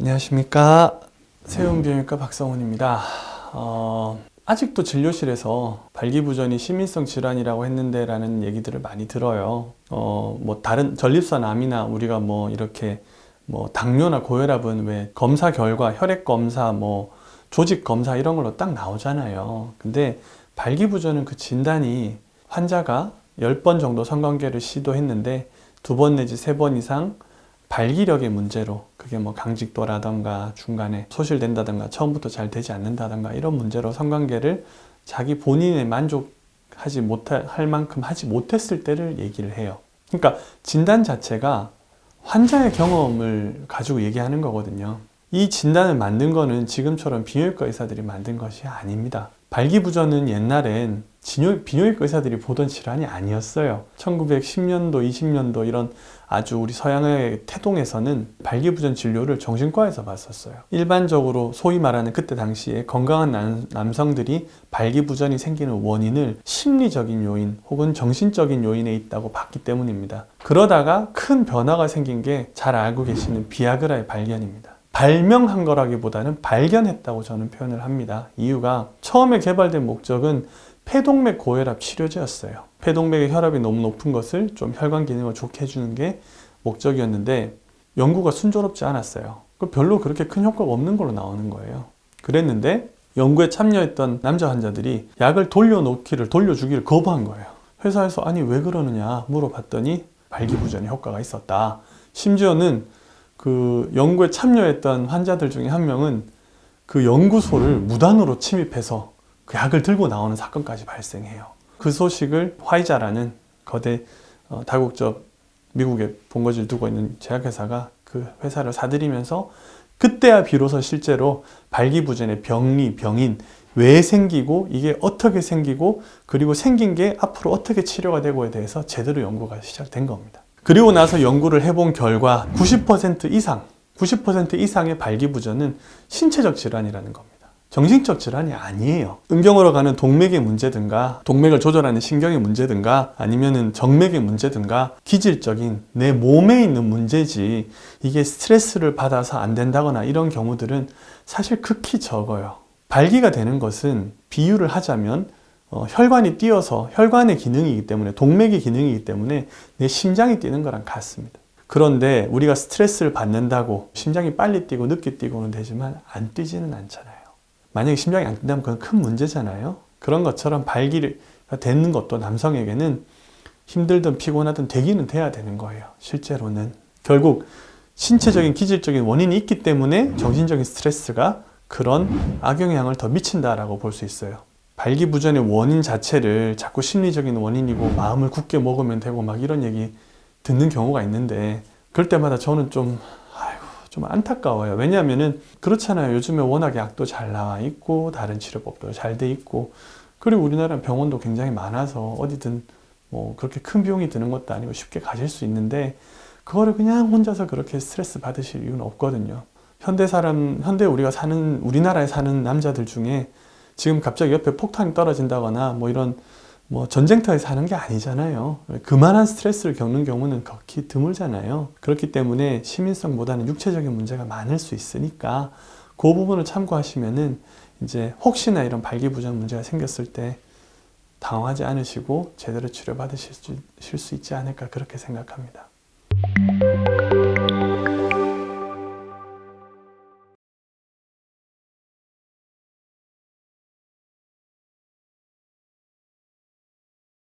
안녕하십니까. 세운비용외과 박성훈입니다. 아직도 진료실에서 발기부전이 심민성 질환이라고 했는데 라는 얘기들을 많이 들어요. 뭐 다른 전립선암이나 우리가 뭐 이렇게 뭐 당뇨나 고혈압은 왜 검사 결과 혈액 검사 뭐 조직 검사 이런 걸로 딱 나오잖아요. 근데 발기부전은 그 진단이 환자가 10번 정도 성관계를 시도했는데 2번 내지 3번 이상 발기력의 문제로, 그게 뭐 강직도라던가 중간에 소실된다던가 처음부터 잘 되지 않는다던가 이런 문제로 성관계를 자기 본인에 만족하지 못할 만큼 하지 못했을 때를 얘기를 해요. 그러니까 진단 자체가 환자의 경험을 가지고 얘기하는 거거든요. 이 진단을 만든 거는 지금처럼 비뇨기과 의사들이 만든 것이 아닙니다. 발기부전은 옛날엔 비뇨기과 의사들이 보던 질환이 아니었어요. 1910년도, 20년도 이런 아주 우리 서양의 태동에서는 발기부전 진료를 정신과에서 봤었어요. 일반적으로 소위 말하는 그때 당시에 건강한 남성들이 발기부전이 생기는 원인을 심리적인 요인 혹은 정신적인 요인에 있다고 봤기 때문입니다. 그러다가 큰 변화가 생긴 게 잘 알고 계시는 비아그라의 발견입니다. 발명한 거라기보다는 발견했다고 저는 표현을 합니다. 이유가 처음에 개발된 목적은 폐동맥 고혈압 치료제였어요. 폐동맥의 혈압이 너무 높은 것을 좀 혈관 기능을 좋게 해주는 게 목적이었는데 연구가 순조롭지 않았어요. 별로 그렇게 큰 효과가 없는 걸로 나오는 거예요. 그랬는데 연구에 참여했던 남자 환자들이 약을 돌려주기를 거부한 거예요. 회사에서 아니 왜 그러느냐 물어봤더니 발기부전에 효과가 있었다. 심지어는 그 연구에 참여했던 환자들 중에 한 명은 그 연구소를 무단으로 침입해서 그 약을 들고 나오는 사건까지 발생해요. 그 소식을 화이자라는 거대 다국적 미국에 본거지를 두고 있는 제약회사가 그 회사를 사들이면서 그때야 비로소 실제로 발기부전의 병인 왜 생기고 이게 어떻게 생기고 그리고 생긴 게 앞으로 어떻게 치료가 되고에 대해서 제대로 연구가 시작된 겁니다. 그리고 나서 연구를 해본 결과 90% 이상의 발기부전은 신체적 질환이라는 겁니다. 정신적 질환이 아니에요. 음경으로 가는 동맥의 문제든가 동맥을 조절하는 신경의 문제든가 아니면은 정맥의 문제든가 기질적인 내 몸에 있는 문제지 이게 스트레스를 받아서 안 된다거나 이런 경우들은 사실 극히 적어요. 발기가 되는 것은 비유를 하자면 혈관이 뛰어서 혈관의 기능이기 때문에 동맥의 기능이기 때문에 내 심장이 뛰는 거랑 같습니다. 그런데 우리가 스트레스를 받는다고 심장이 빨리 뛰고 늦게 뛰고는 되지만 안 뛰지는 않잖아요. 만약에 심장이 안 뛴다면 그건 큰 문제잖아요. 그런 것처럼 발기가 되는 것도 남성에게는 힘들든 피곤하든 되기는 돼야 되는 거예요. 실제로는 결국 신체적인 기질적인 원인이 있기 때문에 정신적인 스트레스가 그런 악영향을 더 미친다라고 볼 수 있어요. 발기부전의 원인 자체를 자꾸 심리적인 원인이고 마음을 굳게 먹으면 되고 막 이런 얘기 듣는 경우가 있는데 그럴 때마다 저는 좀 안타까워요. 왜냐하면은 그렇잖아요. 요즘에 워낙 약도 잘 나와 있고 다른 치료법도 잘 돼 있고 그리고 우리나라는 병원도 굉장히 많아서 어디든 뭐 그렇게 큰 비용이 드는 것도 아니고 쉽게 가실 수 있는데 그거를 그냥 혼자서 그렇게 스트레스 받으실 이유는 없거든요. 우리나라에 사는 남자들 중에 지금 갑자기 옆에 폭탄이 떨어진다거나 뭐 이런 뭐 전쟁터에 사는 게 아니잖아요. 그만한 스트레스를 겪는 경우는 극히 드물잖아요. 그렇기 때문에 시민성보다는 육체적인 문제가 많을 수 있으니까 그 부분을 참고하시면은 이제 혹시나 이런 발기부전 문제가 생겼을 때 당황하지 않으시고 제대로 치료받으실 수 있지 않을까 그렇게 생각합니다.